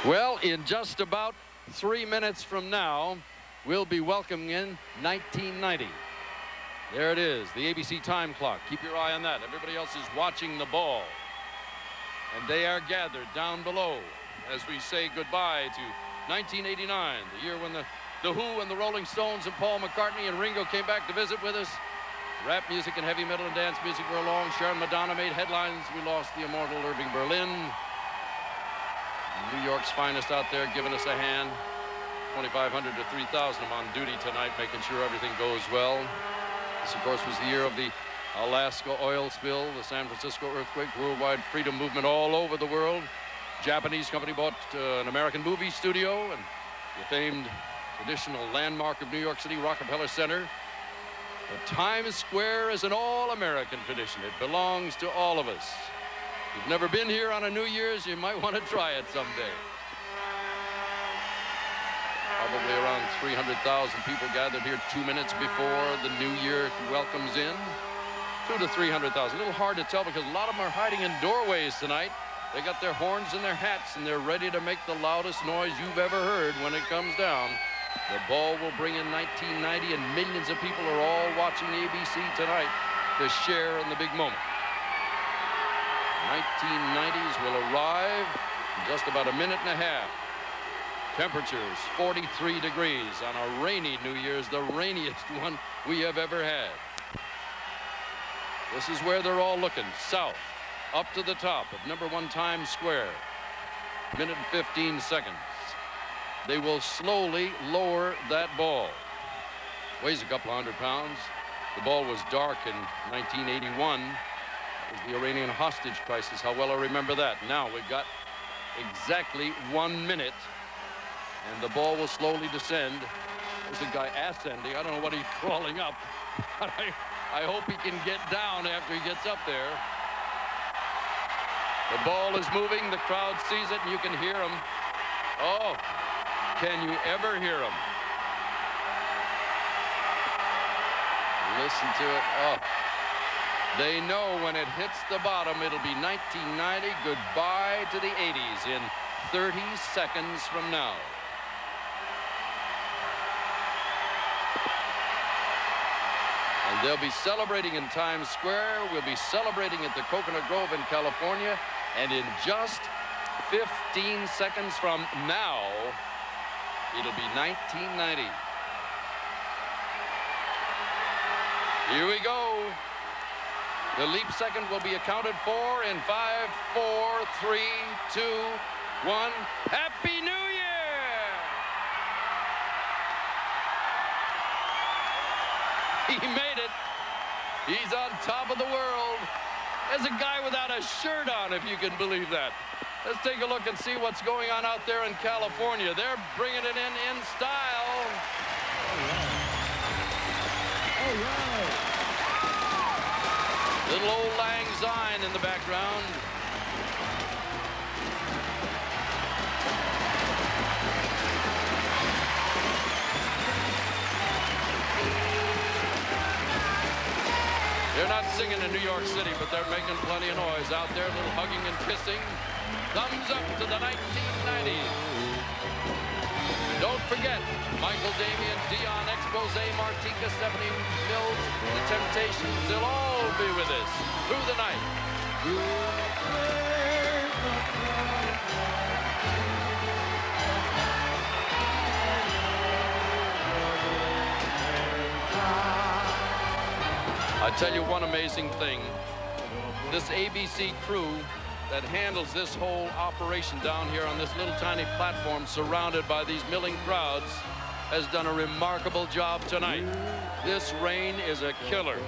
Well, in just about 3 minutes from now, we'll be welcoming in 1990. There it is, the ABC time clock. Keep your eye on that. Everybody else is watching the ball. And they are gathered down below as we say goodbye to 1989, the year when the Who and the Rolling Stones and Paul McCartney and Ringo came back to visit with us. Rap music and heavy metal and dance music were along. Sharon Madonna made headlines. We lost the immortal Irving Berlin. New York's finest out there giving us a hand. 2,500 to 3,000 of them on duty tonight, making sure everything goes well. This, of course, was the year of the Alaska oil spill, the San Francisco earthquake, worldwide freedom movement all over the world. Japanese company bought an American movie studio and the famed traditional landmark of New York City, Rockefeller Center. But Times Square is an all-American tradition. It belongs to all of us. If you've never been here on a New Year's, you might want to try it someday. Probably around 300,000 people gathered here 2 minutes before the New Year welcomes in. 200,000 to 300,000. A little hard to tell because a lot of them are hiding in doorways tonight. They got their horns and their hats, and they're ready to make the loudest noise you've ever heard when it comes down. The ball will bring in 1990, and millions of people are all watching ABC tonight to share in the big moment. 1990s will arrive in just about a minute and a half. Temperatures 43 degrees on a rainy New Year's, the rainiest one we have ever had. This is where they're all looking, south, up to the top of #1 Times Square. Minute and 15 seconds. They will slowly lower that ball. Weighs a couple hundred pounds. The ball was dark in 1981. It was the Iranian hostage crisis. How well I remember that. Now we've got exactly 1 minute, and the ball will slowly descend. There's a guy ascending. I don't know what he's crawling up, but I hope he can get down after he gets up there. The ball is moving. The crowd sees it, and you can hear him. Oh, can you ever hear him? Listen to it. Oh. They know when it hits the bottom, it'll be 1990. Goodbye to the 80s in 30 seconds from now. And they'll be celebrating in Times Square. We'll be celebrating at the Coconut Grove in California. And in just 15 seconds from now, it'll be 1990. Here we go. The leap second will be accounted for in 5, 4, 3, 2, 1. Happy New Year! He made it. He's on top of the world. There's a guy without a shirt on, if you can believe that. Let's take a look and see what's going on out there in California. They're bringing it in style. All right. Little old Lang Syne in the background. They're not singing in New York City, but they're making plenty of noise out there. A little hugging and kissing. Thumbs up to the 1990s. Don't forget, Michael Damian, Dion, Expose, Martika, Stephanie Mills, The Temptations, they'll all be with us through the night. I tell you one amazing thing. This ABC crew that handles this whole operation down here on this little tiny platform surrounded by these milling crowds has done a remarkable job tonight. This rain is a killer.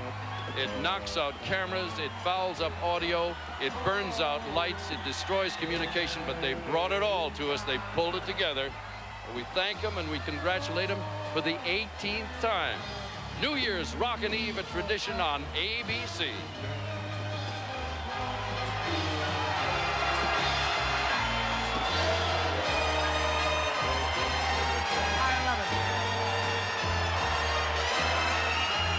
It knocks out cameras, it fouls up audio, it burns out lights, it destroys communication, but they brought it all to us. They pulled it together. We thank them and we congratulate them for the 18th time. New Year's Rockin' Eve, a tradition on ABC.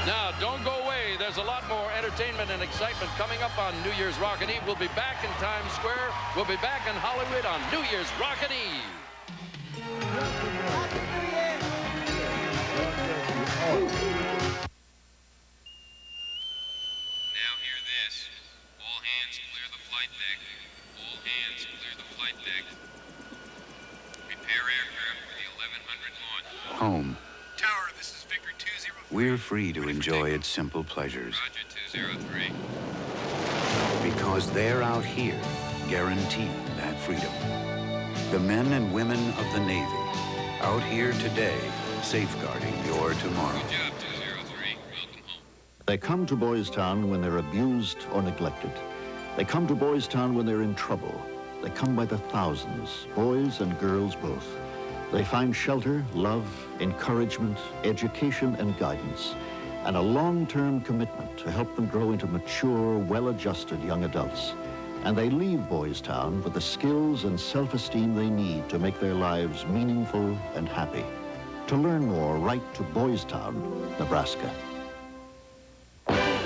Now, don't go away. There's there's a lot more entertainment and excitement coming up on New Year's Rockin' Eve. We'll be back in Times Square. We'll be back in Hollywood on New Year's Rockin' Eve. Now hear this. All hands clear the flight deck. All hands clear the flight deck. Prepare aircraft for the 1100 launch. Home. Tower, this is Victor 203. We're free to enjoy its simple pleasures. Roger, 203. Because they're out here, guaranteeing that freedom. The men and women of the Navy, out here today, safeguarding your tomorrow. Good job, 203. Welcome home. They come to Boys Town when they're abused or neglected. They come to Boys Town when they're in trouble. They come by the thousands, boys and girls both. They find shelter, love, encouragement, education, and guidance, and a long-term commitment to help them grow into mature, well-adjusted young adults. And they leave Boys Town with the skills and self-esteem they need to make their lives meaningful and happy. To learn more, write to Boys Town, Nebraska.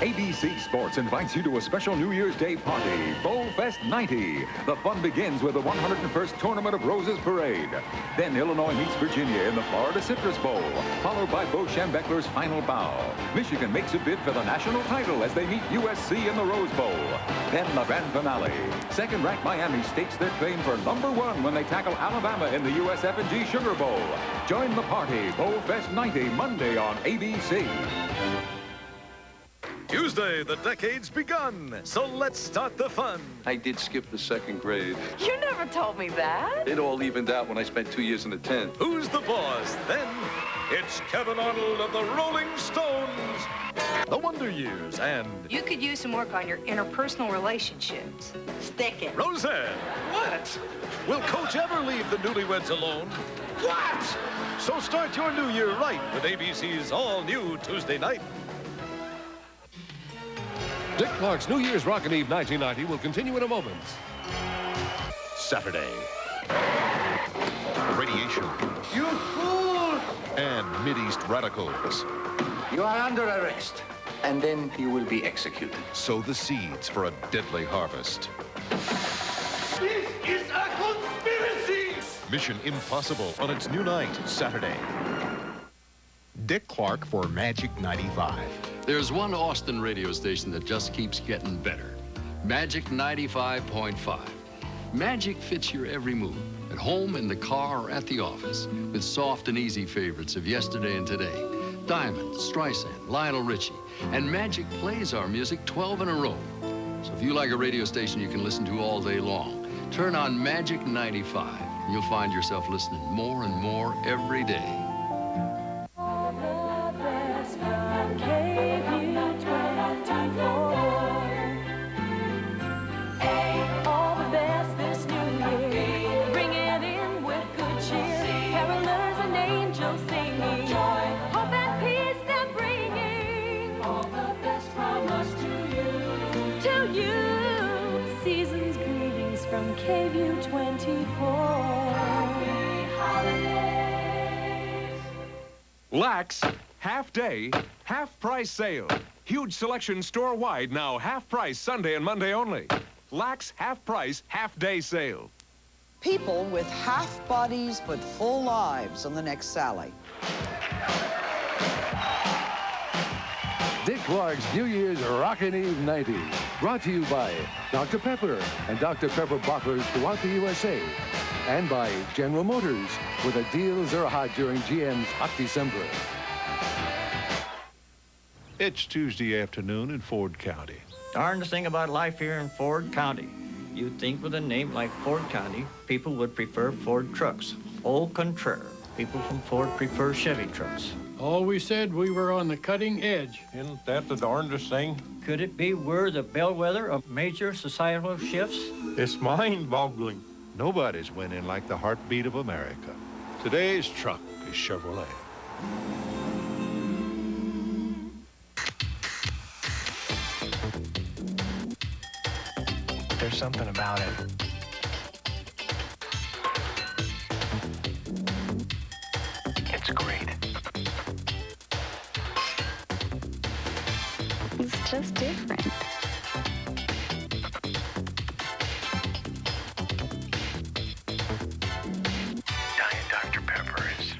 ABC Sports invites you to a special New Year's Day party, Bowl Fest 90. The fun begins with the 101st Tournament of Roses Parade. Then Illinois meets Virginia in the Florida Citrus Bowl, followed by Bo Schembechler's Final Bow. Michigan makes a bid for the national title as they meet USC in the Rose Bowl. Then the grand finale. Second-ranked Miami stakes their claim for #1 when they tackle Alabama in the USF&G Sugar Bowl. Join the party, Bowl Fest 90, Monday on ABC. Tuesday, the decade's begun, so let's start the fun. I did skip the 2nd grade. You never told me that. It all evened out when I spent 2 years in the 10th. Who's the boss? Then, it's Kevin Arnold of the Rolling Stones, the Wonder Years, and You could use some work on your interpersonal relationships. Stick it. Roseanne. What? Will Coach ever leave the newlyweds alone? What? So start your new year right with ABC's all-new Tuesday night. Dick Clark's New Year's Rockin' Eve 1990 will continue in a moment. Saturday. Radiation. You fool! And Mideast radicals. You are under arrest. And then you will be executed. Sow the seeds for a deadly harvest. This is a conspiracy! Mission Impossible on its new night, Saturday. Dick Clark for Magic 95. There's one Austin radio station that just keeps getting better. Magic 95.5. Magic fits your every mood, at home, in the car, or at the office, with soft and easy favorites of yesterday and today. Diamond, Streisand, Lionel Richie, and Magic plays our music 12 in a row. So if you like a radio station you can listen to all day long, turn on Magic 95, and you'll find yourself listening more and more every day. KVU 24. Lax, half-day, half-price sale. Huge selection store-wide now, half-price Sunday and Monday only. Lax, half-price, half-day sale. People with half bodies but full lives on the next Sally. Dick Clark's New Year's Rockin' Eve 90. Brought to you by Dr. Pepper and Dr. Pepper bottlers throughout the USA. And by General Motors, where the deals are hot during GM's hot December. It's Tuesday afternoon in Ford County. Darnest thing about life here in Ford County. You'd think with a name like Ford County, people would prefer Ford trucks. Au contraire, people from Ford prefer Chevy trucks. Always said we were on the cutting edge. Isn't that the darndest thing? Could it be we're the bellwether of major societal shifts? It's mind-boggling. Nobody's winning like the heartbeat of America. Today's truck is Chevrolet. There's something about it. It's great. just different. Diet Dr. Pepper is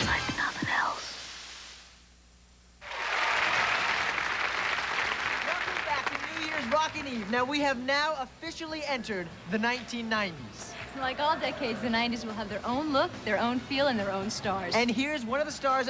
like nothing else. Welcome back to New Year's Rockin' Eve. Now, we have now officially entered the 1990s. Like all decades, the 90s will have their own look, their own feel, and their own stars. And here's one of the stars